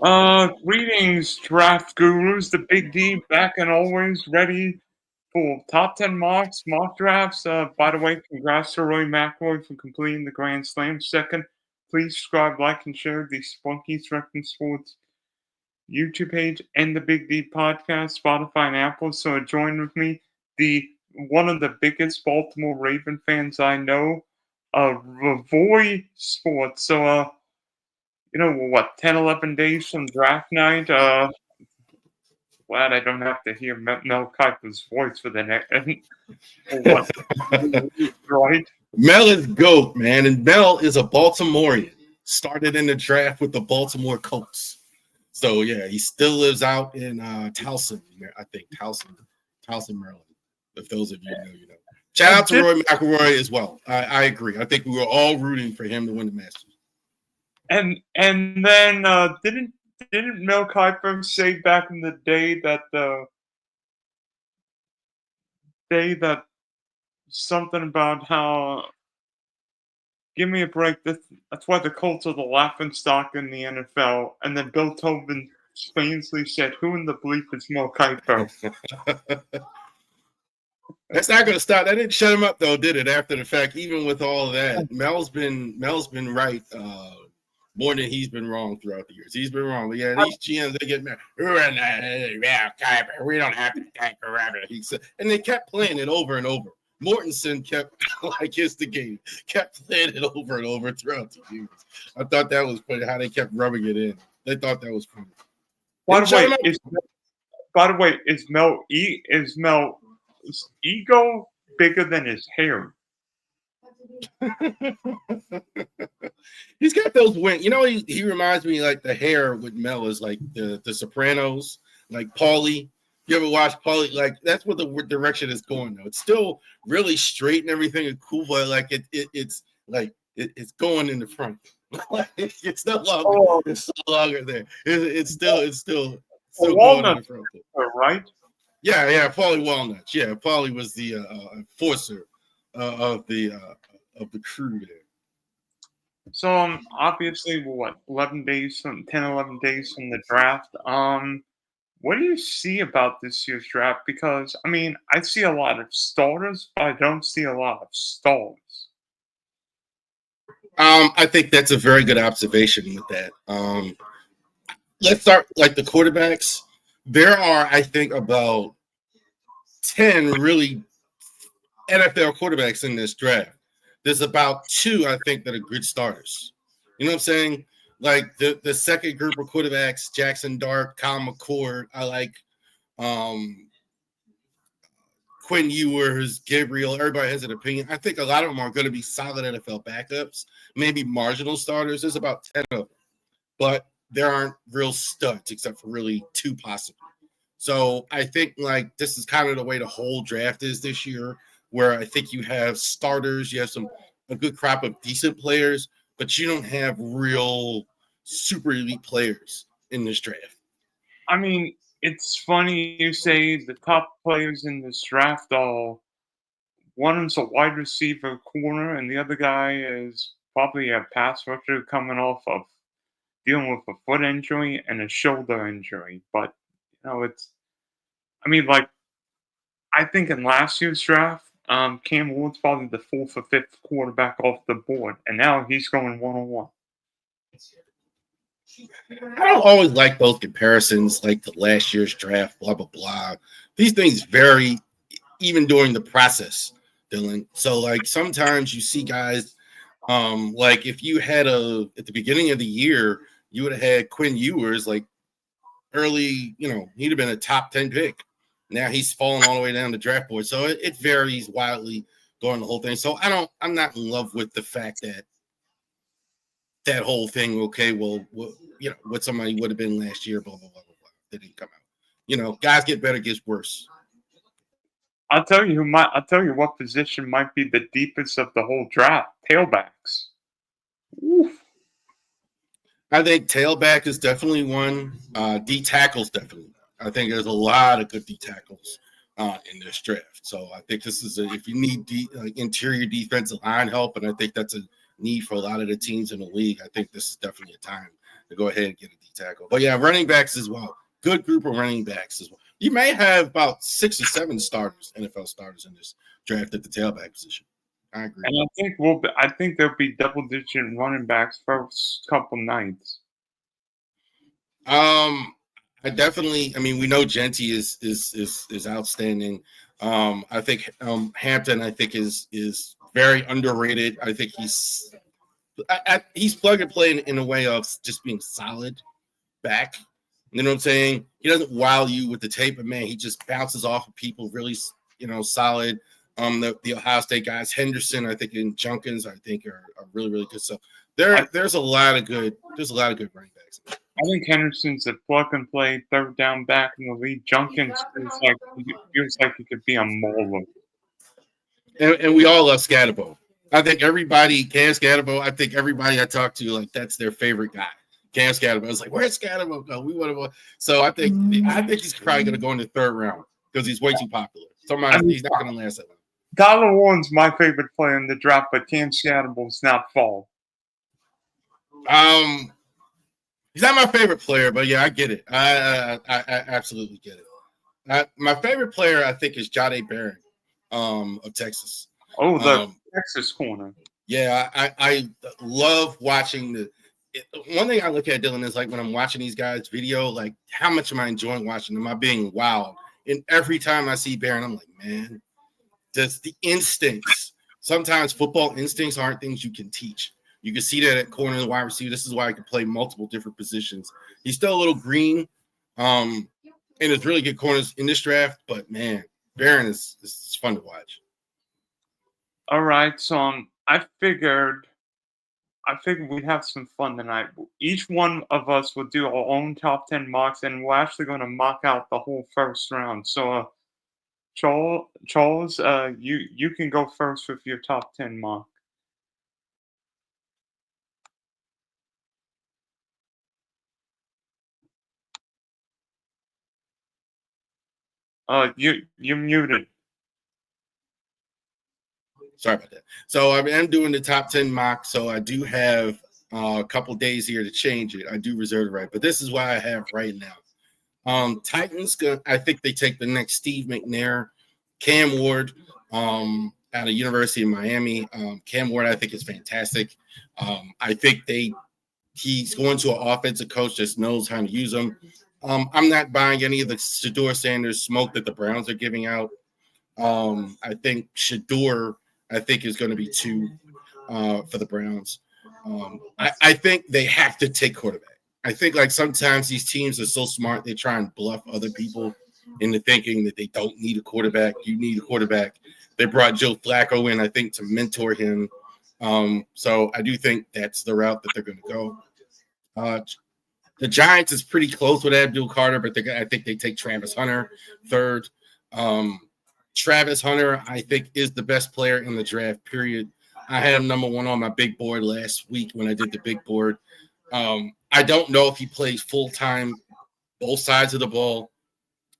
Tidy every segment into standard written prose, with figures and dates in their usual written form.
Greetings, draft gurus. The Big D back and always ready for top 10 mock drafts. By the way, congrats to Roy McIlroy for completing the Grand Slam. Second, please subscribe, like, and share the Spunky Stretching Sports YouTube page and the Big D podcast, Spotify, and Apple. So join with me, the one of the biggest Baltimore Raven fans I know, Ravori Sports. So, what, 10, 11 days from draft night? Glad I don't have to hear Mel Kiper's voice for the next, what, right? Mel is GOAT, man. And Mel is a Baltimorean. Started in the draft with the Baltimore Colts. So, yeah, he still lives out in Towson, I think. Towson, Maryland. If those of you know, you know. Shout out to Roy McIlroy as well. I agree. I think we were all rooting for him to win the Masters. And then didn't Mel Kiper say back in the day that something about how give me a break, that's why the Colts are the laughing stock in the NFL, and then Bill Tobin famously said, "Who in the bleep is Mel Kiper?" That's not going to stop. That didn't shut him up, though, did it? After the fact, even with all of that, Mel's been right more than he's been wrong throughout the years. He's been wrong. But yeah, these GMs, they get mad. We don't have to thank a rabbit. He said, and they kept playing it over and over. Mortensen kept instigating, kept playing it over and over throughout the years. I thought that was funny how they kept rubbing it in. They thought that was funny. By the way, is Mel's ego bigger than his hair? He's got those wings. You know, he reminds me like the hair with Mel is like the Sopranos, like Paulie. You ever watch Paulie? Like that's what the direction is going though. It's still really straight and everything is cool, but like it's going in the front. It's no longer there. It's still going in the front. Right? Yeah, Paulie Walnuts. Yeah, Paulie was the enforcer of the crew there. So obviously we're 11 days from 11 days from the draft. What do you see about this year's draft? Because I mean, I see a lot of starters, but I don't see a lot of stars. I think that's a very good observation with that. Let's start like the quarterbacks. There are, I think, about 10 really NFL quarterbacks in this draft. There's about 2, I think, that are good starters. You know what I'm saying? Like the second group of quarterbacks, Jackson Dart, Kyle McCord. I like Quinn Ewers, Gabriel. Everybody has an opinion. I think a lot of them are going to be solid NFL backups, maybe marginal starters. There's about 10 of them. But there aren't real studs except for really 2 possible. So I think like this is kind of the way the whole draft is this year, where I think you have starters, you have a good crop of decent players, but you don't have real super elite players in this draft. I mean, it's funny you say the top players in this draft are one is a wide receiver corner, and the other guy is probably a pass rusher coming off of dealing with a foot injury and a shoulder injury. But I mean, like I think in last year's draft, Cam Ward's probably the 4th or 5th quarterback off the board, and now he's going 1-on-1. I don't always like those comparisons, like the last year's draft, blah, blah, blah. These things vary even during the process, Dylan. So, like, sometimes you see guys, like if you had at the beginning of the year, you would have had Quinn Ewers, like, early, he'd have been a top 10 pick. Now he's falling all the way down the draft board. So it varies wildly during the whole thing. So I'm not in love with the fact that whole thing. Okay, well, what somebody would have been last year, blah, blah, blah, blah, blah. That didn't come out. Guys get better, gets worse. I'll tell you what position might be the deepest of the whole draft. Tailbacks. Oof. I think tailback is definitely one. D tackles definitely. I think there's a lot of good D tackles in this draft. So I think this is if you need interior defensive line help, and I think that's a need for a lot of the teams in the league. I think this is definitely a time to go ahead and get a D tackle. But yeah, running backs as well. Good group of running backs as well. You may have about 6 or 7 starters, NFL starters in this draft at the tailback position. I agree. And I think there'll be double-digit running backs first couple nights. I definitely. I mean, we know Genty is outstanding. I think Hampton. I think is very underrated. I think he's plug and play in a way of just being solid back. You know what I'm saying? He doesn't wow you with the tape, but man, he just bounces off of people really, solid. The Ohio State guys, Henderson, I think, and Junkins, I think are really, really good. So there's a lot of good running backs. I think Henderson's a plug and play third down back in the league. Junkins feels like he could be a mauler. And we all love Scatterbo. I think everybody can Scatterbo. I think everybody I talk to, like, that's their favorite guy. Cam Scatterbo. It's like, where's Scatterbo go? We want to. So I think he's probably going to go in the third round because he's way too popular. He's not going to last that long. Tyler Warren's my favorite player in the draft, but Cam Scatterbo's not fall. He's not my favorite player, but yeah, I get it. I absolutely get it. My favorite player, I think, is Jahdae Barron of Texas. Oh, the Texas corner. Yeah, I love watching one thing I look at, Dylan, is like when I'm watching these guys' video, like how much am I enjoying watching them? Am I being wowed? And every time I see Barron, I'm like, man, just the instincts. Sometimes football instincts aren't things you can teach. You can see that at corner and wide receiver. This is why I can play multiple different positions. He's still a little green, and it's really good corners in this draft. But man, Barron is fun to watch. All right, so I figured we'd have some fun tonight. Each one of us will do our own top 10 mocks, and we're actually going to mock out the whole first round. So, Charles, you can go first with your top 10 mock. You're muted. Sorry about that. So I am doing the top 10 mock. So I do have a couple days here to change it. I do reserve the right, but this is what I have right now. Titans, I think they take the next Steve McNair, Cam Ward, out of University of Miami. Cam Ward, I think, is fantastic. I think he's going to an offensive coach that knows how to use them. I'm not buying any of the Shedeur Sanders smoke that the Browns are giving out. I think Shedeur, is going to be 2 for the Browns. I think they have to take quarterback. I think like sometimes these teams are so smart, they try and bluff other people into thinking that they don't need a quarterback. You need a quarterback. They brought Joe Flacco in, I think, to mentor him. So I do think that's the route that they're going to go. The Giants is pretty close with Abdul Carter, but I think they take Travis Hunter third. Travis Hunter, I think, is the best player in the draft, period. I had him number 1 on my big board last week when I did the big board. I don't know if he plays full-time both sides of the ball,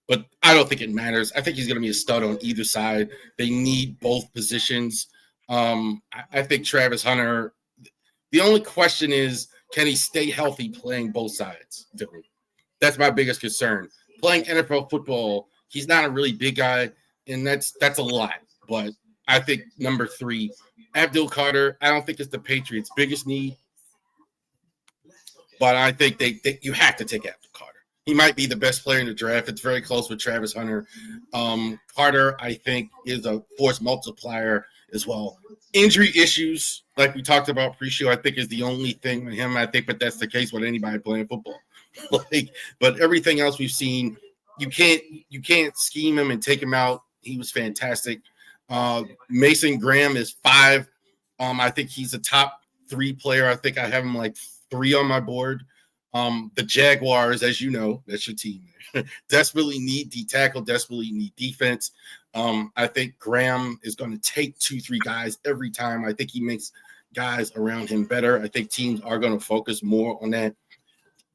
but I don't think it matters. I think he's going to be a stud on either side. They need both positions. I think Travis Hunter, the only question is, can he stay healthy playing both sides? That's my biggest concern. Playing NFL football, he's not a really big guy, and that's a lot. But I think number 3, Abdul Carter, I don't think it's the Patriots' biggest need, but I think you have to take Abdul Carter. He might be the best player in the draft. It's very close with Travis Hunter. Carter, I think, is a force multiplier as well. Injury issues, like we talked about pre-show, I think is the only thing with him. I think, but that's the case with anybody playing football. But everything else we've seen, you can't scheme him and take him out. He was fantastic. Mason Graham is 5. I think he's a top 3 player. I think I have him like 3 on my board. The Jaguars, as you know, that's your team. Desperately need D tackle, desperately need defense. I think Graham is going to take 2-3 guys every time. I think he makes guys around him better. I think teams are going to focus more on that.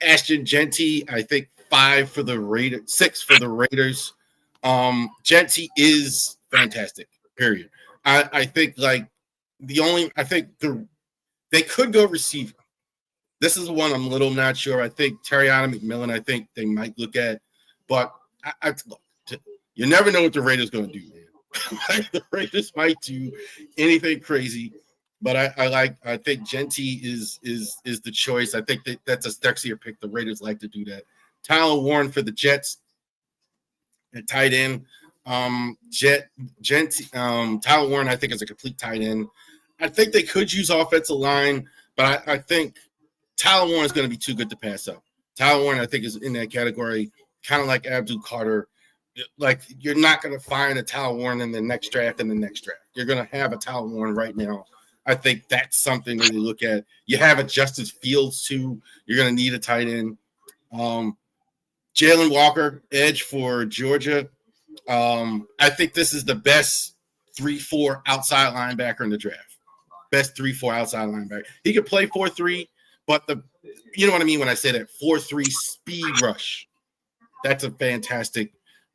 Ashton Genty, I think 5 for the Raiders, 6 for the Raiders. Genty is fantastic, period. I think like they could go receiver. This is one I'm a little not sure. I think Terriana McMillan, I think they might look at, but look, you never know what the Raiders going to do, man. The Raiders might do anything crazy, but I think Genty is the choice. I think that's a sexier pick. The Raiders like to do that. Tyler Warren for the Jets at tight end. Tyler Warren, I think, is a complete tight end. I think they could use offensive line, but I think Tyler Warren is going to be too good to pass up. Tyler Warren, I think, is in that category, kind of like Abdul Carter. Like, you're not going to find a Tyler Warren in the next draft and the next draft. You're going to have a Tyler Warren right now. I think that's something that you look at. You have a Justice Fields, too. You're going to need a tight end. Jalen Walker, edge for Georgia. I think this is the best 3-4 outside linebacker in the draft. Best 3-4 outside linebacker. He could play 4-3, but you know what I mean when I say that 4-3 speed rush. That's a fantastic.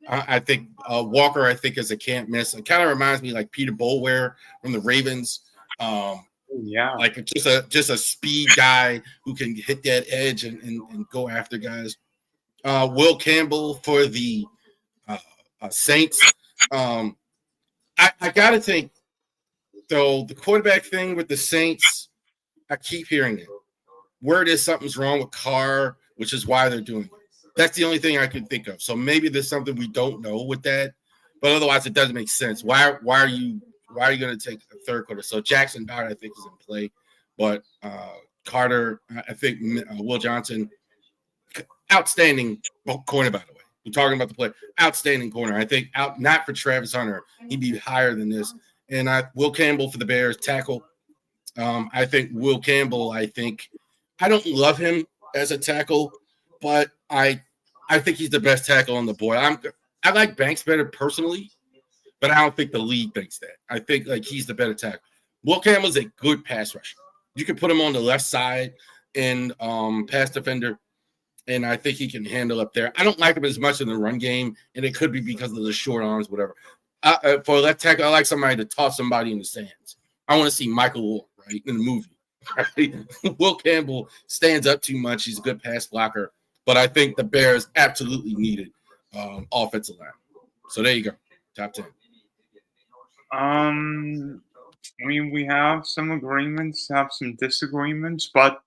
I think Walker, I think, is a can't miss. It kind of reminds me like Peter Boulware from the Ravens. Like just a speed guy who can hit that edge and go after guys. Will Campbell for the Saints. I got to think, though, the quarterback thing with the Saints, I keep hearing it. Word is something's wrong with Carr, which is why they're doing it. That's the only thing I can think of. So maybe there's something we don't know with that, but otherwise it doesn't make sense. Why are you going to take a third quarter? So Jackson Dart, I think, is in play, but Carter, I think Will Johnson, outstanding corner, by the way. We're talking about the play. Outstanding corner. I think not for Travis Hunter. He'd be higher than this. And Will Campbell for the Bears, tackle. I think Will Campbell, I don't love him as a tackle, but I think he's the best tackle on the board. I like Banks better personally, but I don't think the league thinks that. I think like he's the better tackle. Will Campbell's a good pass rusher. You can put him on the left side and pass defender, and I think he can handle up there. I don't like him as much in the run game, and it could be because of the short arms, whatever. For a left tackle, I like somebody to toss somebody in the stands. I want to see Michael Orr, right, in the movie. Right? Will Campbell stands up too much. He's a good pass blocker, but I think the Bears absolutely needed offensive line. So there you go, top 10. I mean, we have some agreements, have some disagreements, but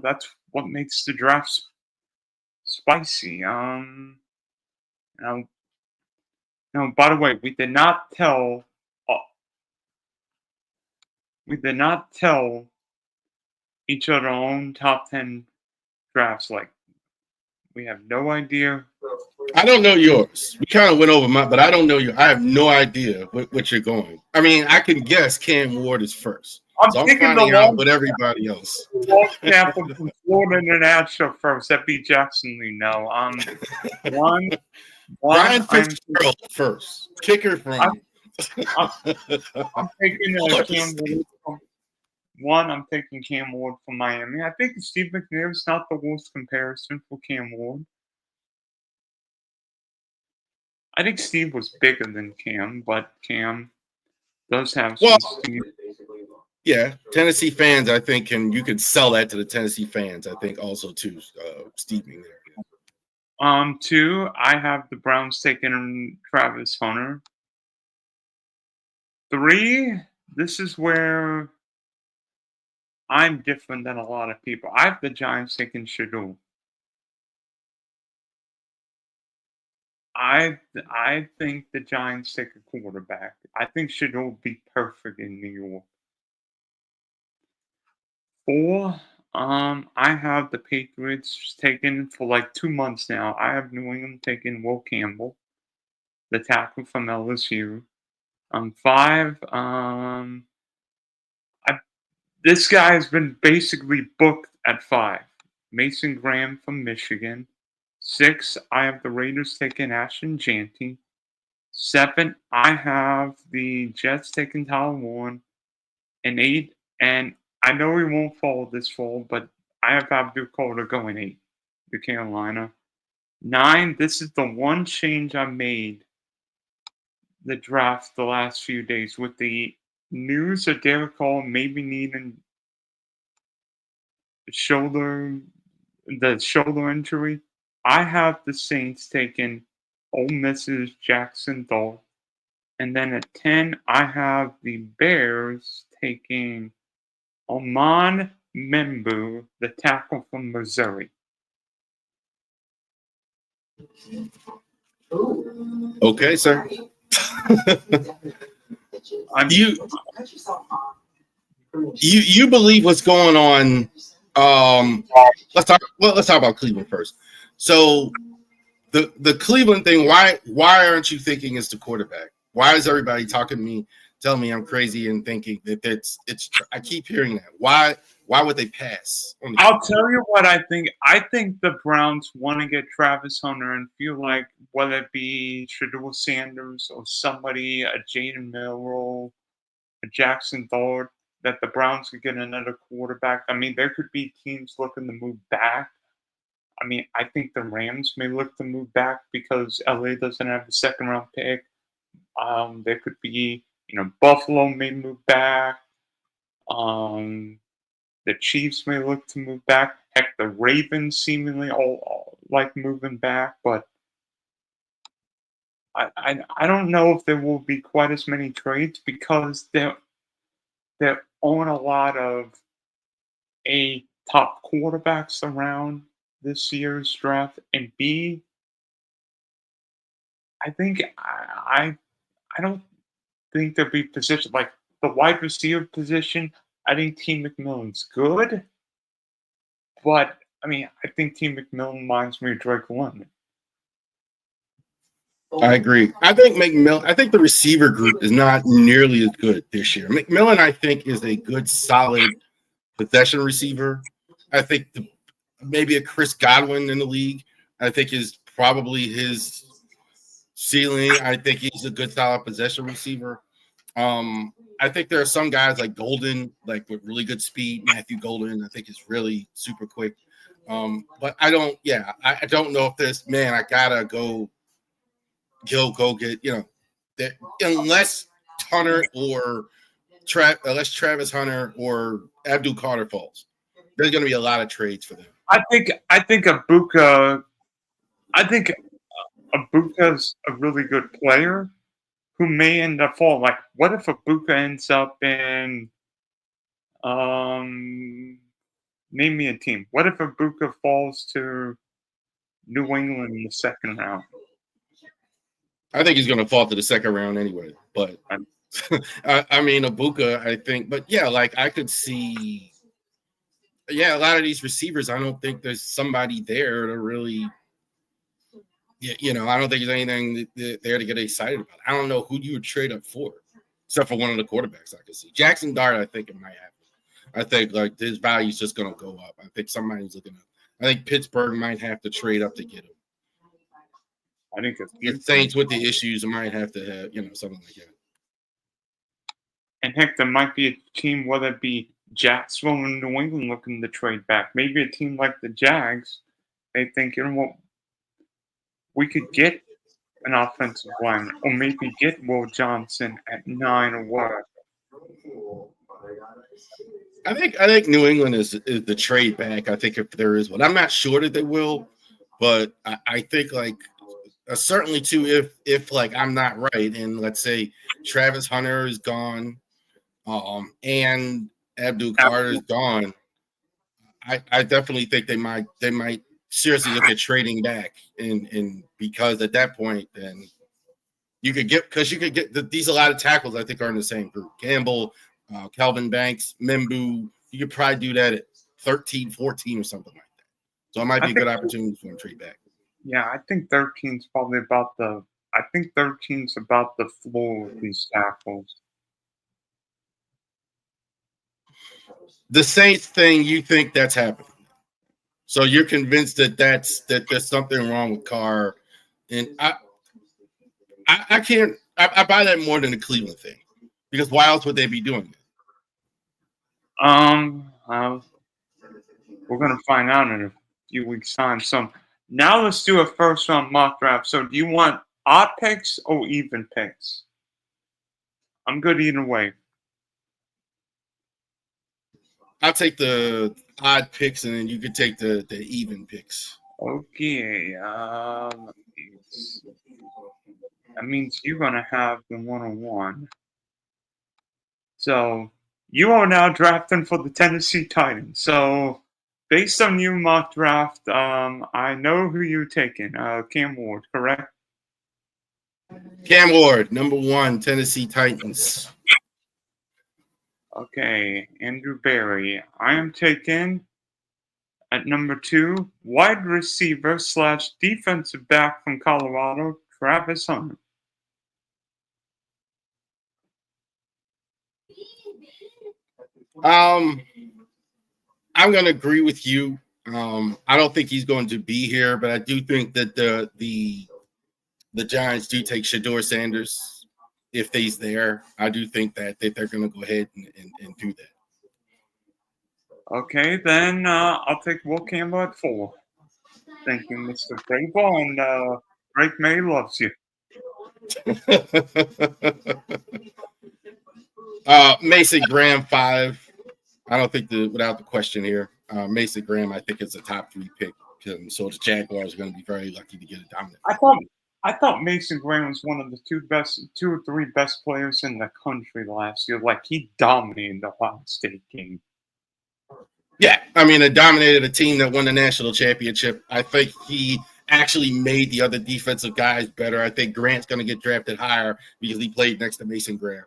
that's what makes the draft spicy. By the way, we did not tell each other our own top 10 drafts. Like, we have no idea. I don't know yours. We kind of went over mine, but I don't know you. I have no idea what you're going. I mean, I can guess Cam Ward is first. I'm finding out with everybody else. Snap from Florida International first. That beat Jacksonville. No. One. Ryan Fitzgerald first. Kicker from. I'm taking Cam Ward. I'm taking Cam Ward from Miami. I think Steve McNair is not the worst comparison for Cam Ward. I think Steve was bigger than Cam, but Cam does have some speed. Yeah, Tennessee fans, I think, you can sell that to the Tennessee fans, I think, also, too, Steve McNair. 2, I have the Browns taking Travis Hunter. 3, this is where I'm different than a lot of people. I have the Giants taking Shadul. I think the Giants take a quarterback. I think Shadul would be perfect in New York. 4, I have the Patriots taken for like 2 months now. I have New England taking Will Campbell, the tackle from LSU. 5, this guy has been basically booked at 5. Mason Graham from Michigan. 6, I have the Raiders taking Ashton Jeanty. 7, I have the Jets taking Tyler Warren. And 8, and I know he won't fall this fall, but I have Abdul Carter going 8 to Carolina. 9, this is the one change I made the draft the last few days with the news of Derek Carr maybe needing shoulder the shoulder injury. I have the Saints taking Ole Miss's Jackson Dart. And then at 10, I have the Bears taking Oman Membu, the tackle from Missouri. Okay, sir. you you believe what's going on? Let's talk about Cleveland first. So the Cleveland thing. Why aren't you thinking it's the quarterback? Why is everybody talking to me, telling me I'm crazy and thinking that it's? I keep hearing that. Why would they pass? I'll tell you what I think. I think the Browns want to get Travis Hunter and feel like whether it be Shedeur Sanders or somebody, a Jaden Milroe, a Jackson Dart, that the Browns could get another quarterback. I mean, there could be teams looking to move back. I mean, I think the Rams may look to move back because LA doesn't have a second round pick. There could be, Buffalo may move back. The Chiefs may look to move back. Heck, the Ravens seemingly all like moving back, but I don't know if there will be quite as many trades because there aren't a lot of top quarterbacks around this year's draft, and B, I think I don't think there'll be position like the wide receiver position. I think T. McMillan's good, but I mean I think T. McMillan reminds me of Drake London. I agree. I think the receiver group is not nearly as good this year. McMillan, I think, is a good, solid possession receiver. I think maybe a Chris Godwin in the league, I think, is probably his ceiling. I think he's a good, solid possession receiver. I think there are some guys like Golden, like with really good speed. Matthew Golden, I think, is really super quick. But I don't know if this man. I gotta go get that unless Hunter or unless Travis Hunter or Abdul Carter falls. There's going to be a lot of trades for them. I think Abuka. I think Abuka's a really good player who may end up falling. Like, what if Abuka ends up in name me a team. What if Abuka falls to New England in the second round? I think he's going to fall to the second round anyway. But I mean, Abuka, I think. But yeah, like I could see. Yeah, a lot of these receivers, I don't think there's somebody there to really. I don't think there's anything there to get excited about. I don't know who you would trade up for, except for one of the quarterbacks I could see. Jackson Dart, I think it might happen. I think like his value is just going to go up. I think somebody's looking at. I think Pittsburgh might have to trade up to get him. I think the Saints with the issues might have to have something like that. And heck, there might be a team, whether it be Jacksonville or New England, looking to trade back. Maybe a team like the Jags, they think, we could get an offensive lineman, or maybe get Will Johnson at 9 or whatever. I think New England is the trade back. I think if there is one, I'm not sure that they will, but I think like certainly too if like I'm not right, and let's say Travis Hunter is gone, and Abdul Carter is gone, I definitely think they might seriously look at trading back, and because at that point then you could get these a lot of tackles I think are in the same group. Campbell, Calvin Banks, Membu, you could probably do that at 13, 14 or something like that. So it might be a good opportunity for them to trade back. Yeah, I think 13's probably about the. I think 13's about the floor of these tackles. The Saints thing, you think that's happening? So you're convinced that there's something wrong with Carr, and I can't. I buy that more than the Cleveland thing, because why else would they be doing it? We're gonna find out in a few weeks' time. So now let's do a first round mock draft. So do you want odd picks or even picks? I'm good either way. I'll take the odd picks, and then you could take the even picks. Okay. That means you're gonna have the 101. So you are now drafting for the Tennessee Titans. So based on your mock draft, I know who you're taking. Cam Ward, correct? Cam Ward, number 1, Tennessee Titans. Okay, Andrew Berry. I am taking at number 2, wide receiver slash defensive back from Colorado, Travis Hunter. Um, I'm going to agree with you. I don't think he's going to be here, but I do think that the Giants do take Shador Sanders if he's there. I do think that they're going to go ahead and do that. Okay, then I'll take Will Campbell at 4. Thank you, Mr. Grable, and Drake May loves you. Mason Graham 5. I don't think without the question here. Mason Graham, I think, is a top 3 pick. So the Jaguars are going to be very lucky to get a dominant. I thought Mason Graham was one of the 2 or 3 best players in the country last year. Like he dominated the Ohio State game. Yeah, I mean, it dominated a team that won the national championship. I think he actually made the other defensive guys better. I think Grant's going to get drafted higher because he played next to Mason Graham.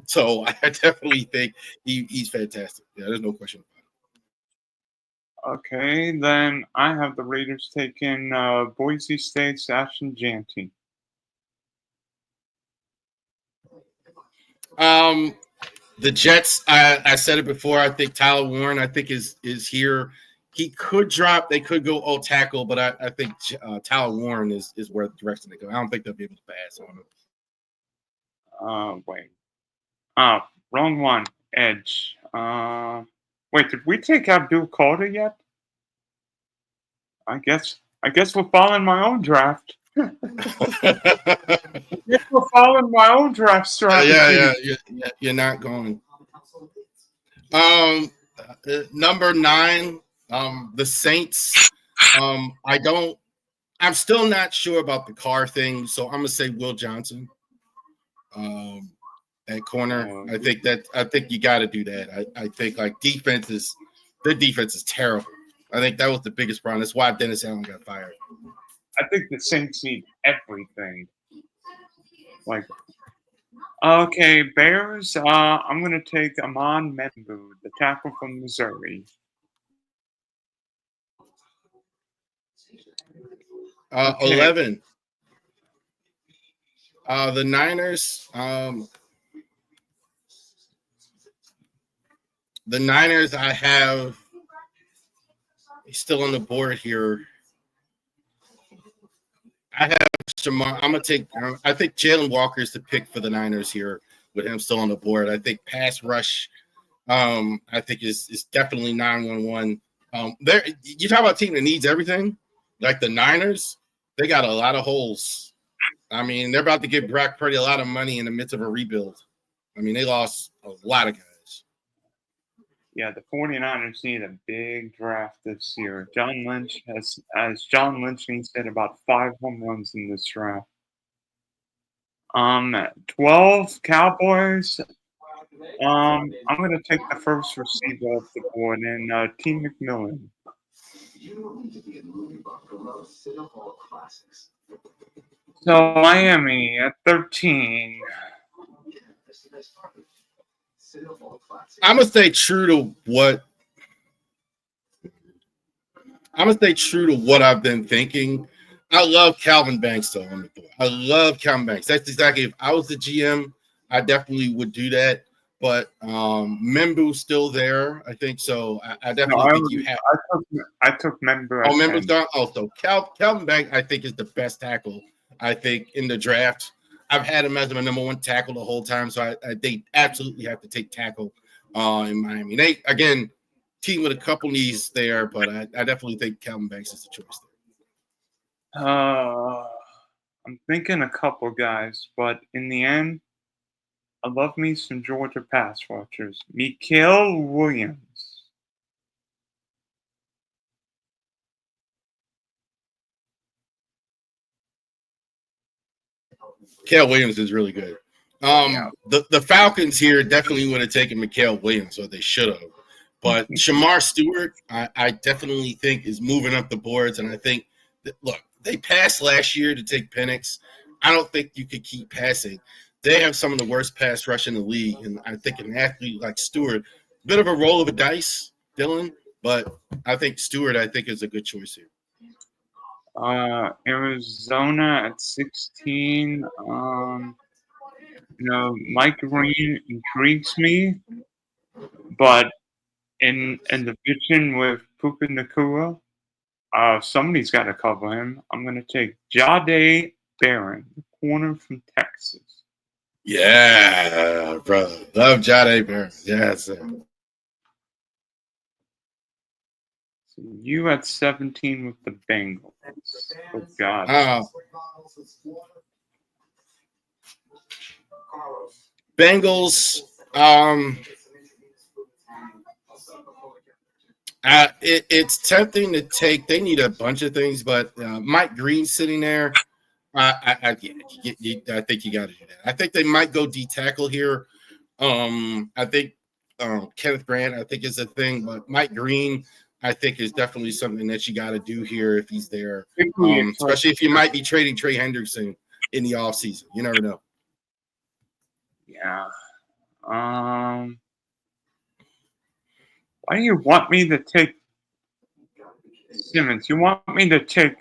So I definitely think he's fantastic. Yeah, there's no question about it. Okay, then I have the Raiders taking Boise State's Ashton Jeanty. The Jets, I said it before. I think Tyler Warren, I think is here. He could drop. They could go all tackle, but I think Tyler Warren is where the direction they go. I don't think they'll be able to pass on him. Wait. Wrong one. Edge. Wait, did we take Abdul Carter yet? I guess we're following my own draft. We're following my own draft strategy. Yeah. You're not going. Number 9, the Saints. I'm still not sure about the Carr thing, so I'm gonna say Will Johnson. At corner, I think you got to do that. I think like their defense is terrible. I think that was the biggest problem. That's why Dennis Allen got fired. I think the Saints need everything. Like, okay, Bears. I'm gonna take Amon Membu, the tackle from Missouri. Okay. 11. The Niners. The Niners. I have. He's still on the board here. I have Shamar. I'm gonna take. I think Jalen Walker is the pick for the Niners here with him still on the board. I think pass rush. I think is definitely 911. There. You talk about a team that needs everything, like the Niners. They got a lot of holes. I mean, they're about to give Brock Purdy a lot of money in the midst of a rebuild. I mean, they lost a lot of guys. Yeah, the 49ers need a big draft this year. John Lynch as John Lynch said, about 5 home runs in this draft. 12 Cowboys. I'm gonna take the first receiver off the board and T. McMillan. So Miami at 13. I'm gonna stay true to what I've been thinking. I love Calvin Banks though on the board. I love Calvin Banks. That's exactly, if I was the GM, I definitely would do that. But Membu's still there, I think. So I definitely think you have. I took Membu. Oh, Membu's done. Also, Calvin Banks, I think, is the best tackle. I think in the draft, I've had him as my number 1 tackle the whole time. So they absolutely have to take tackle in Miami. They again team with a couple knees there, but I definitely think Calvin Banks is the choice there. I'm thinking a couple guys, but in the end, I love me some Georgia pass rushers. Mikael Williams. Mikael Williams is really good. Yeah. The Falcons here definitely would have taken Mikael Williams, or they should have. But Shamar Stewart, I definitely think is moving up the boards, and I think that, look, they passed last year to take Penix. I don't think you could keep passing. They have some of the worst pass rush in the league, and I think an athlete like Stewart, bit of a roll of a dice, Dylan, but I think Stewart, I think, is a good choice here. Arizona at 16. Mike Green intrigues me, but in the division with Puka Nakua, somebody's got to cover him. I'm going to take Jade Barron, the corner from Texas. Yeah, brother. Love Jade Barron. Yes. So you at 17 with the Bengals. Oh, God. Bengals. It's tempting to take. They need a bunch of things, but Mike Green sitting there. I think you got to do that. I think they might go D tackle here. I think Kenneth Grant, I think, is a thing, but Mike Green, I think, is definitely something that you got to do here if he's there. Especially if you might be trading Trey Hendrickson in the offseason. You never know. Yeah. Why do you want me to take Simmons? You want me to take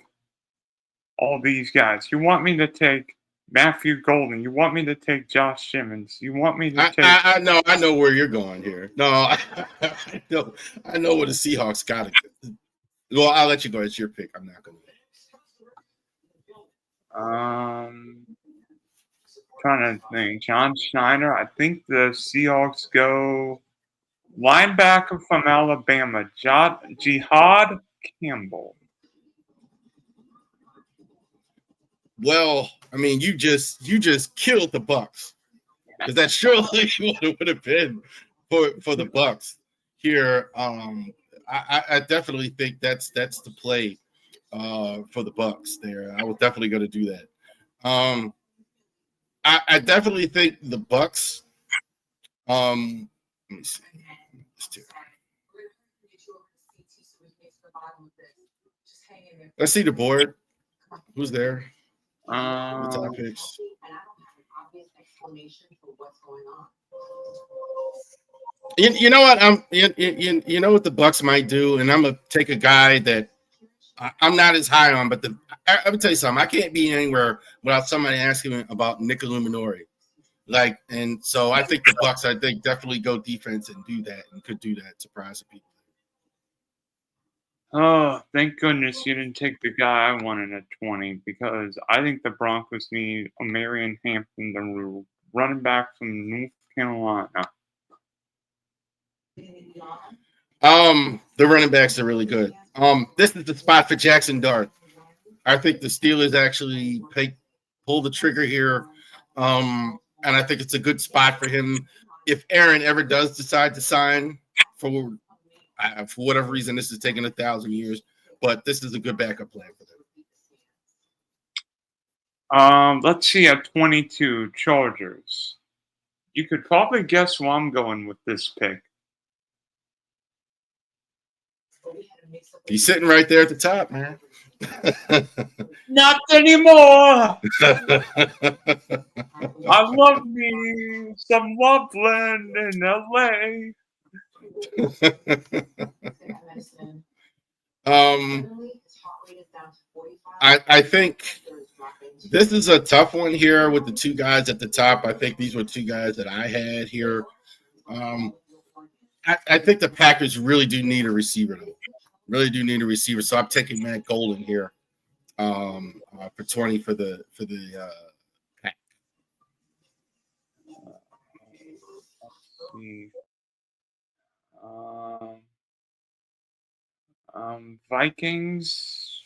all these guys. You want me to take Matthew Golden. You want me to take Josh Simmons. You want me to take. I know where you're going here. No, I know where the Seahawks got it. Well, I'll let you go. It's your pick. I'm not going to. Trying to think. John Schneider. I think the Seahawks go linebacker from Alabama, Jihad Campbell. Well, I mean, you just killed the Bucs, because that surely would have been for the Bucs here. I definitely think that's the play for the Bucs there. I was definitely going to do that. I definitely think the Bucs. Let me see. Let's see the board. Who's there? The top picks. You know what? You know what the Bucs might do, and I'm gonna take a guy that I'm not as high on, but I'm gonna tell you something. I can't be anywhere without somebody asking me about Nick Illuminori. And so I think the Bucs, I think, definitely go defense and do that, and could do that, surprise people. Oh, thank goodness you didn't take the guy I wanted at 20, because I think the Broncos need a Marion Hampton, the running back from North Carolina. The running backs are really good. This is the spot for Jackson Dart. I think the Steelers actually pull the trigger here. And I think it's a good spot for him. If Aaron ever does decide to sign for whatever reason, this is taking 1,000 years, but this is a good backup plan for them. Let's see, at 22, Chargers. You could probably guess where I'm going with this pick. He's sitting right there at the top, man. Not anymore. I love me some Loveland in LA. I think this is a tough one here with the two guys at the top. I think these were two guys that I had here. I think the Packers really do need a receiver, though. Really do need a receiver. So I'm taking Matt Golden here for 20 for the Pack. Vikings.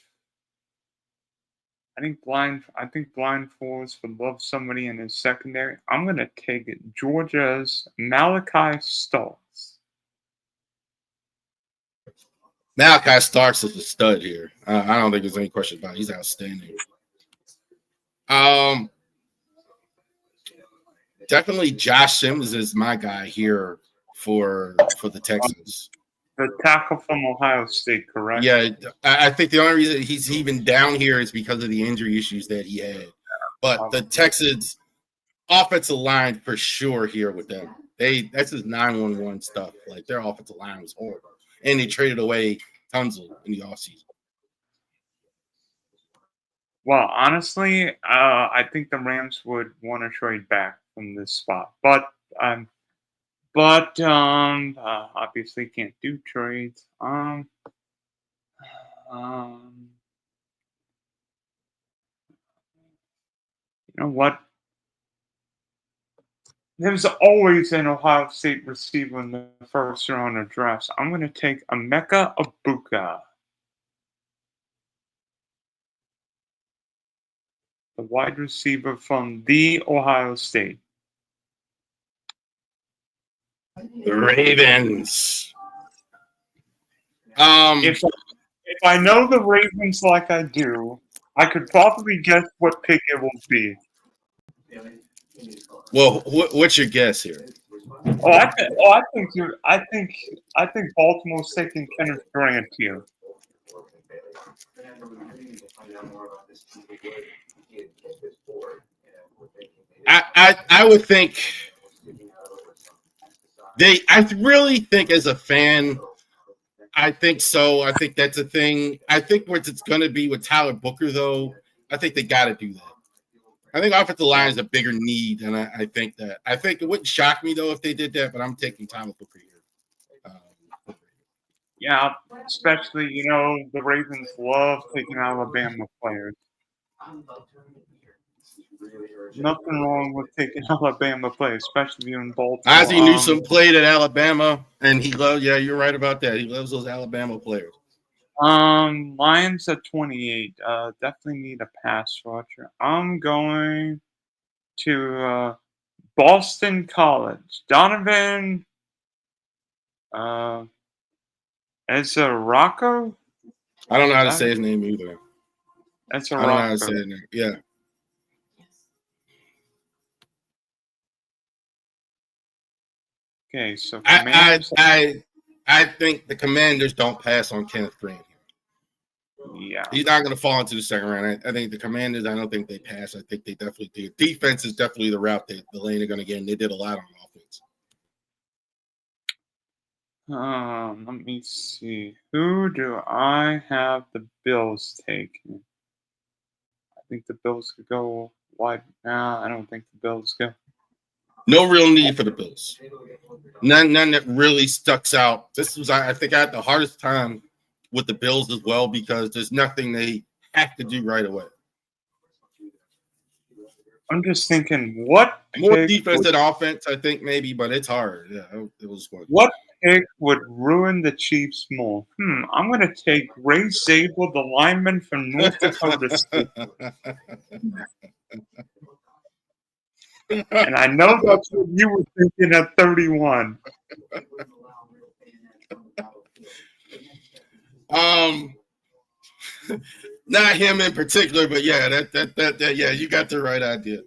I think Blind Force would love somebody in his secondary. I'm gonna take it. Georgia's Malachi Starks. Malachi Starks is a stud here. I don't think there's any question about it. He's outstanding. Definitely Josh Sims is my guy here for the Texans. The tackle from Ohio State, correct? Yeah, I think the only reason he's even down here is because of the injury issues that he had. But the Probably. Texans offensive line for sure here with them. That's his 911 stuff. Like their offensive line was horrible. And they traded away Tunzel in the offseason. Well, honestly, I think the Rams would want to trade back from this spot, um, obviously can't do trades. Um, you know what? There's always an Ohio State receiver in the first round of drafts. I'm going to take Emeka Ibuka, the wide receiver from the Ohio State. The Ravens. If I know the Ravens like I do, I could probably guess what pick it will be. Well, what's your guess here? I think Baltimore's taking Kenneth Grant here. I would think I really think as a fan, I think so. I think that's a thing. I think what it's going to be with Tyler Booker, though, I think they got to do that. I think offensive line is a bigger need, and I think it wouldn't shock me though if they did that. But I'm taking Tyler Booker here. Yeah, especially the Ravens love taking Alabama players. Nothing wrong with taking Alabama players, especially in Baltimore. Ozzie Newsome played at Alabama, and he loves. Yeah, you're right about that. He loves those Alabama players. Lions at 28. Definitely need a pass rusher. I'm going to Boston College. Donovan Rocco? I don't know how to say his name either. I don't know how to say his name. Yeah. Okay, so I think the Commanders don't pass on Kenneth Grant. Yeah, he's not going to fall into the second round. I think the Commanders. I don't think they pass. I think they definitely do. Defense is definitely the route that the lane are going to get. And they did a lot on offense. Let me see. Who do I have the Bills taking? I think the Bills could go wide. Nah, I don't think the Bills go. No real need for the Bills. None that really stucks out. This was, I think, I had the hardest time with the Bills as well because there's nothing they have to do right away. I'm just thinking, what more defense than offense, I think maybe, but it's hard. Yeah, it was fun. What pick would ruin the Chiefs more? I'm going to take Ray Zabel, the lineman from North Dakota State. And I know that's what you were thinking at 31. Not him in particular, but yeah, that yeah, you got the right idea.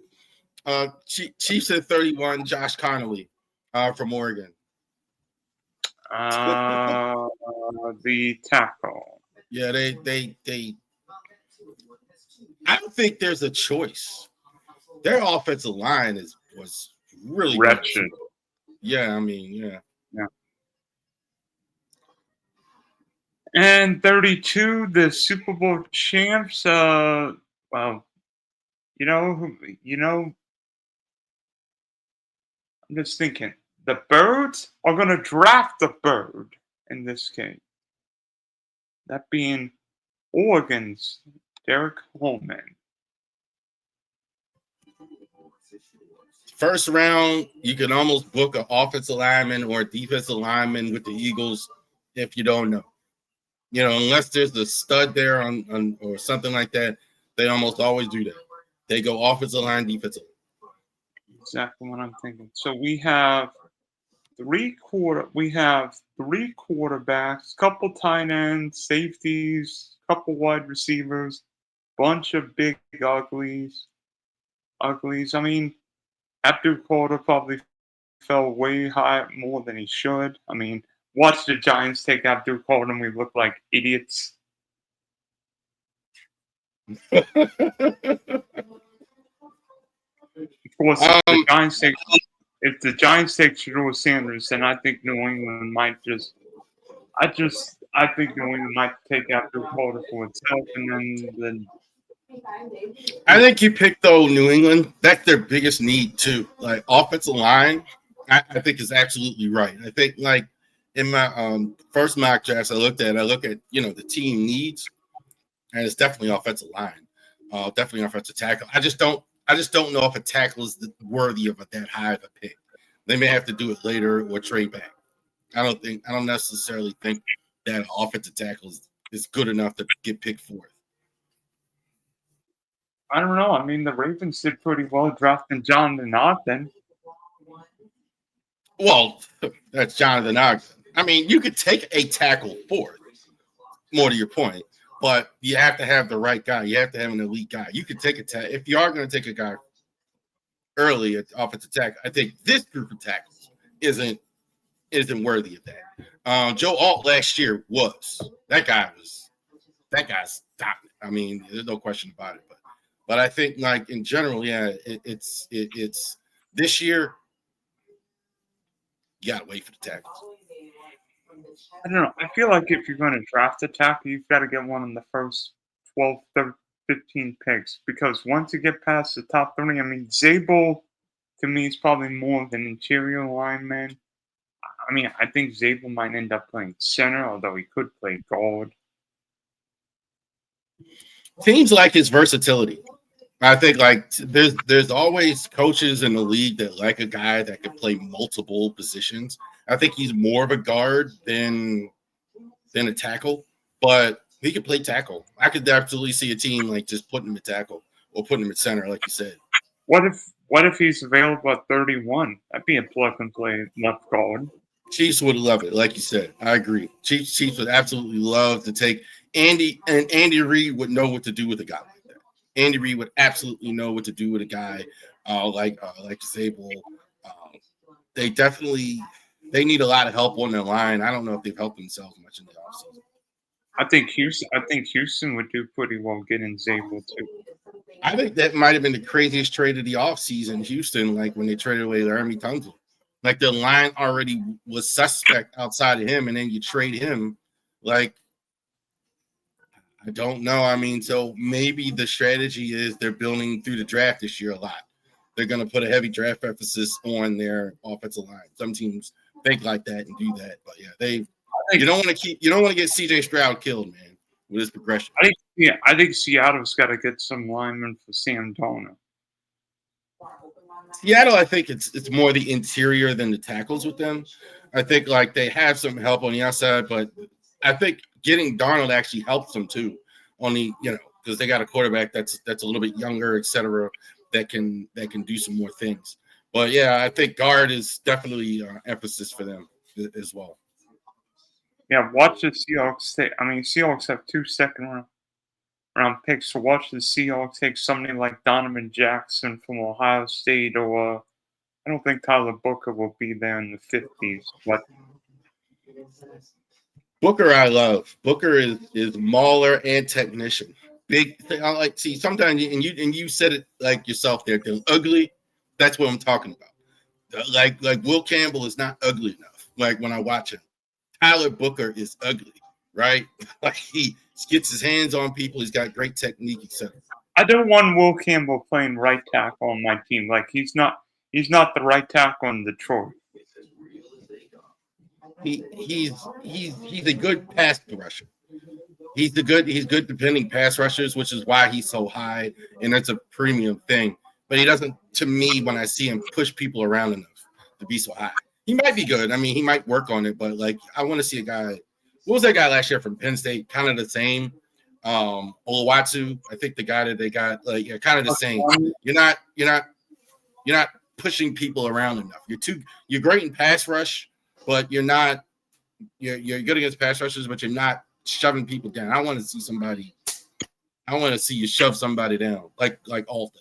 Chiefs at 31, Josh Connolly from Oregon. The tackle. Yeah, they I don't think there's a choice. Their offensive line was really wretched. Good. Yeah, I mean, yeah. And 32, the Super Bowl champs. Well, I'm just thinking, the Birds are going to draft the Bird in this game. That being Oregon's Derek Coleman. First round, you can almost book an offensive lineman or a defensive lineman with the Eagles if you don't know. Unless there's a stud there on or something like that, they almost always do that. They go offensive line, defensive. Exactly what I'm thinking. So we have three quarterbacks, couple tight ends, safeties, couple wide receivers, bunch of big uglies. I mean, Abdul Carter probably fell way high more than he should. I mean, watch the Giants take Abdul Carter and we look like idiots. Of course, um, if the Giants take Shador Sanders, then I think New England might I think New England might take Abdul Carter for itself, and then I think you picked though New England. That's their biggest need too. Like offensive line, I think is absolutely right. I think like in my first mock drafts I look at the team needs, and it's definitely offensive line, definitely offensive tackle. I just don't know if a tackle is worthy of that high of a pick. They may have to do it later or trade back. I don't necessarily think that offensive tackle is good enough to get picked fourth. I don't know. I mean, the Ravens did pretty well drafting Jonathan Ogden. Well, that's Jonathan Ogden. I mean, you could take a tackle fourth, more to your point, but you have to have the right guy. You have to have an elite guy. You could take if you are going to take a guy early at offensive tackle. I think this group of tackles isn't worthy of that. Joe Alt last year was that guy's dominant. I mean, there's no question about it. But I think like in general, yeah, it's this year. You gotta wait for the tackles. I don't know. I feel like if you're going to draft a tackle, you've got to get one in the first 12, 13, 15 picks because once you get past the top 30, I mean, Zabel to me is probably more of an interior lineman. I mean, I think Zabel might end up playing center, although he could play guard. Teams like his versatility. I think like there's always coaches in the league that like a guy that can play multiple positions. I think he's more of a guard than a tackle, but he could play tackle. I could absolutely see a team like just putting him at tackle or putting him at center, like you said. What if he's available at 31? That'd be a plug and play left guard. Chiefs would love it, like you said. I agree. Chiefs would absolutely love to take Andy, and Andy Reid would know what to do with a guy like that. Andy Reid would absolutely know what to do with a guy like Zabel. They need a lot of help on their line. I don't know if they've helped themselves much in the offseason. I think Houston would do pretty well getting Zabel too. I think that might have been the craziest trade of the offseason, Houston, like when they traded away Laramie Tunsil. Like the line already was suspect outside of him, and then you trade him. Like, I don't know. I mean, so maybe the strategy is they're building through the draft this year a lot. They're going to put a heavy draft emphasis on their offensive line. Some teams think like that and do that, but yeah, you don't want to get CJ Stroud killed, man, with his progression. I think Seattle's got to get some linemen for Sam Darnold. Seattle, I think it's more the interior than the tackles with them. I think like they have some help on the outside, but I think getting Darnold actually helps them too. On the because they got a quarterback that's a little bit younger, etc. That can do some more things. But yeah, I think guard is definitely emphasis for them as well. Yeah, watch the Seahawks take. I mean, Seahawks have 2 second-round picks, so watch the Seahawks take somebody like Donovan Jackson from Ohio State, or I don't think Tyler Booker will be there in the 50s. But Booker, I love. Booker is mauler and technician. Big. I like see sometimes, and you said it like yourself there. Ugly. That's what I'm talking about. Like Will Campbell is not ugly enough. Like when I watch him, Tyler Booker is ugly, right? Like he gets his hands on people. He's got great technique, etc. I don't want Will Campbell playing right tackle on my team. Like he's not the right tackle in Detroit. He's a good pass rusher. He's good defending pass rushers, which is why he's so high, and that's a premium thing. But he doesn't, to me, when I see him push people around enough to be so high. He might be good. I mean, he might work on it, but like I want to see a guy. What was that guy last year from Penn State? Kind of the same. Oluwatu, I think the guy that they got, like kind of the same. You're not pushing people around enough. You're great in pass rush, but you're good against pass rushers, but you're not shoving people down. I want to see you shove somebody down, like Alta.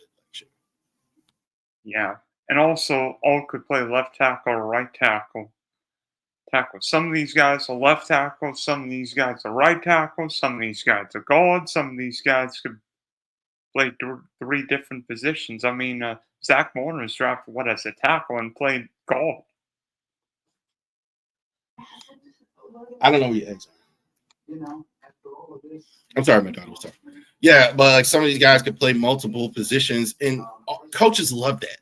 Yeah, and also all could play left tackle or right tackle. Some of these guys are left tackle, some of these guys are right tackle, some of these guys are guard, some of these guys could play three different positions. I mean, Zach Warner is drafted as a tackle and played guard. I don't know what I'm sorry, my daughter was talking. Yeah, but like some of these guys could play multiple positions, and coaches love that.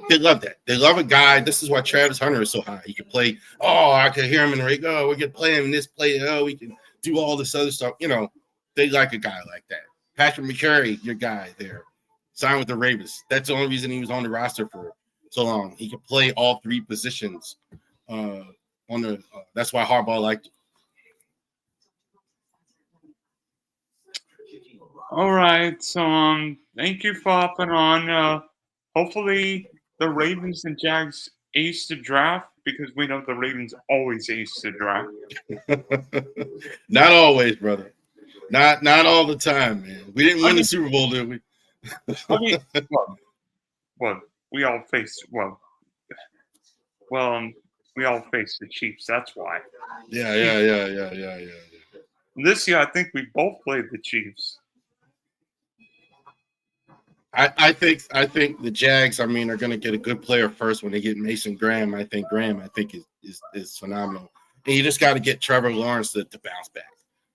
They love that. They love a guy. This is why Travis Hunter is so high. He can play. Oh, I could hear him in the ring. Oh, we can play him in this play. Oh, we can do all this other stuff. They like a guy like that. Patrick McCary, your guy there, signed with the Ravens. That's the only reason he was on the roster for so long. He could play all three positions. That's why Harbaugh liked him. All right. So, thank you for hopping on. Hopefully, the Ravens and Jags ace the draft because we know the Ravens always ace the draft. Not always, brother. Not all the time, man. We didn't win the Super Bowl, did we? We all face we all face the Chiefs. That's why. Yeah. This year, I think we both played the Chiefs. I think the Jags, are going to get a good player first when they get Mason Graham. I think Graham, is phenomenal. And you just got to get Trevor Lawrence to bounce back.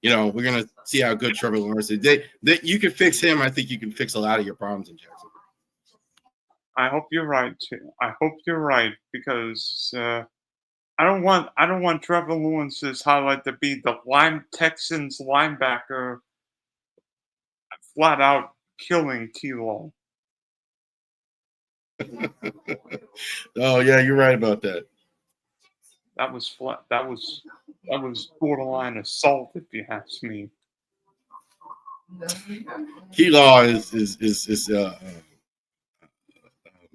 We're going to see how good Trevor Lawrence is. You can fix him. I think you can fix a lot of your problems in Jacksonville. I hope you're right too. I hope you're right because I don't want Trevor Lawrence's highlight to be the Texans linebacker flat out killing T-Law. Oh yeah, you're right about that. That was flat. That was borderline assault, if you ask me. T-Law is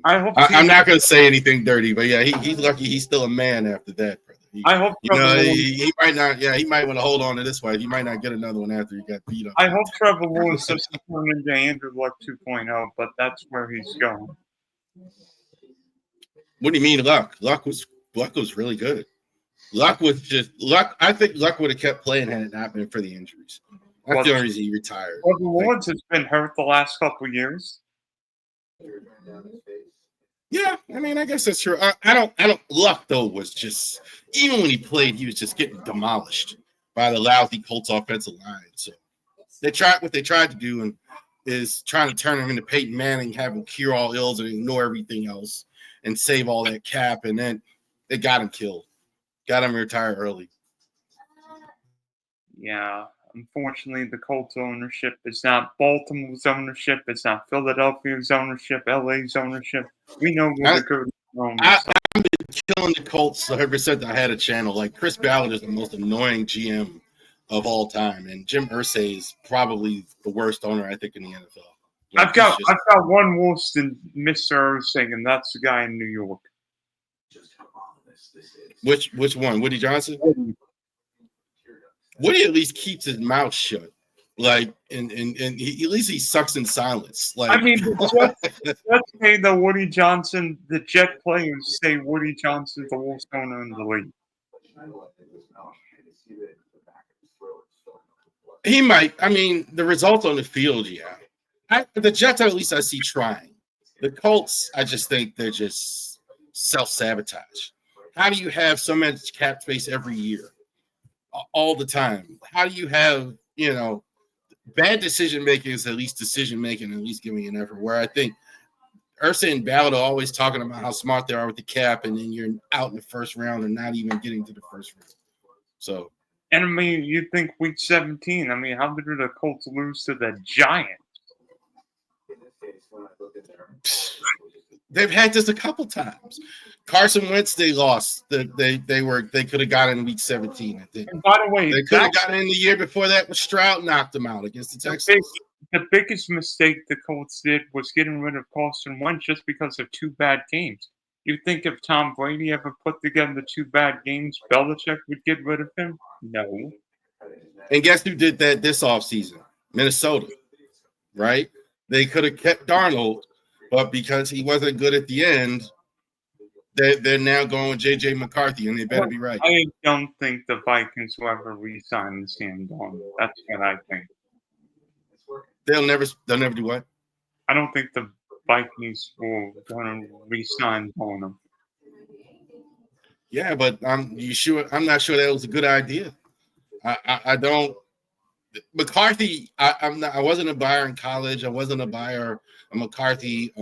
I hope I'm not going to say anything dirty, but yeah, he's lucky he's still a man after that, brother. I hope he might not. Yeah, he might want to hold on to this one. He might not get another one after he got beat up. I hope Trevor Lawrence doesn't turn into Andrew Luck 2.0, but that's where he's going. What do you mean, Luck? Luck was really good. Luck was just Luck. I think Luck would have kept playing had it not been for the injuries. That's the only reason he retired. Well, Lawrence has been hurt the last couple of years. Yeah, I guess that's true. I don't. Luck though was just, even when he played, he was just getting demolished by the lousy Colts offensive line. So what they tried to do and is trying to turn him into Peyton Manning, have him cure all ills and ignore everything else and save all that cap, and then they got him killed, got him retired early. Yeah. Unfortunately, the Colts ownership is not Baltimore's ownership. It's not Philadelphia's ownership, LA's ownership. We know where the good I've been killing the Colts ever since I had a channel. Like, Chris Ballard is the most annoying GM of all time, and Jim Irsay is probably the worst owner, I think, in the NFL. Like, I've got one worse than Mr. Irsay, and that's the guy in New York. Which one? Woody Johnson? Woody at least keeps his mouth shut, like, and he, at least he sucks in silence. Like, let's say the Woody Johnson, the Jet players say Woody Johnson's the worst owner in the league. He might. The results on the field, yeah. The Jets, at least I see trying. The Colts, I just think they're just self-sabotage. How do you have so much cap space every year? All the time. How do you have, bad decision making is at least decision making, at least giving an effort. Where I think Irsay and Ballard are always talking about how smart they are with the cap, and then you're out in the first round and not even getting to the first round. So, and you think week 17? How did the Colts lose to the Giants? They've had this a couple times. Carson Wentz, they lost. They could have gotten in week 17, I think. And by the way, they could have gotten in the year before that when Stroud knocked them out against the Texans. The biggest mistake the Colts did was getting rid of Carson Wentz just because of two bad games. You think if Tom Brady ever put together the two bad games, Belichick would get rid of him? No. And guess who did that this offseason? Minnesota, right? They could have kept Darnold, but because he wasn't good at the end, they're now going with J.J. McCarthy, and they better be right. I don't think the Vikings will ever re-sign Sam Darnold. That's what I think. They'll never do what? I don't think the Vikings will gonna re-sign Darnold. Yeah, but I'm not sure that was a good idea. I don't. McCarthy, I wasn't a buyer in college. I wasn't a buyer of McCarthy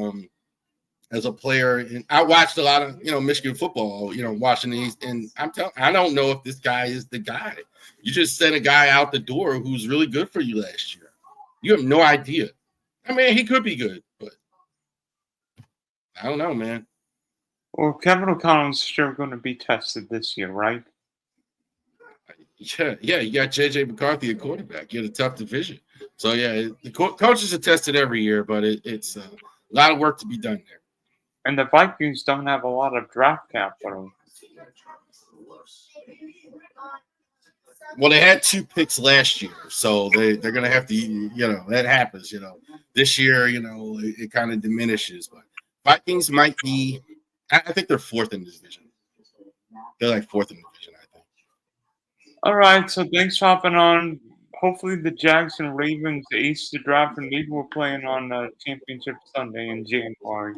as a player. And I watched a lot of Michigan football. Watching these, and I don't know if this guy is the guy. You just sent a guy out the door who's really good for you last year. You have no idea. I mean, he could be good, but I don't know, man. Well, Kevin O'Connell's sure going to be tested this year, right? Yeah. You got J.J. McCarthy at quarterback. You had a tough division, so yeah, the coaches are tested every year, but it's a lot of work to be done there. And the Vikings don't have a lot of draft capital. Well, they had 2 picks last year, so they're going to have to, that happens. This year, it kind of diminishes. But Vikings might be, I think they're 4th in the division. They're like 4th in the division, I think. All right, so thanks for hopping on. Hopefully the Jags and Ravens ace the draft, and maybe we're playing on Championship Sunday in January.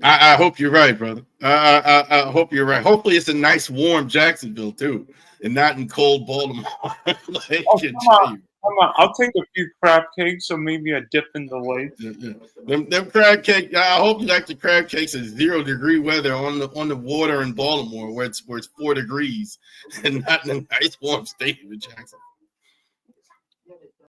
I hope you're right, brother. I hope you're right. Hopefully it's a nice, warm Jacksonville, too, and not in cold Baltimore. Come on. I'll take a few crab cakes, or maybe a dip in the lake. Yeah. Them crab cake. I hope you like the crab cakes in 0-degree weather on the water in Baltimore, where it's 4 degrees, and not in a nice warm state of Jacksonville.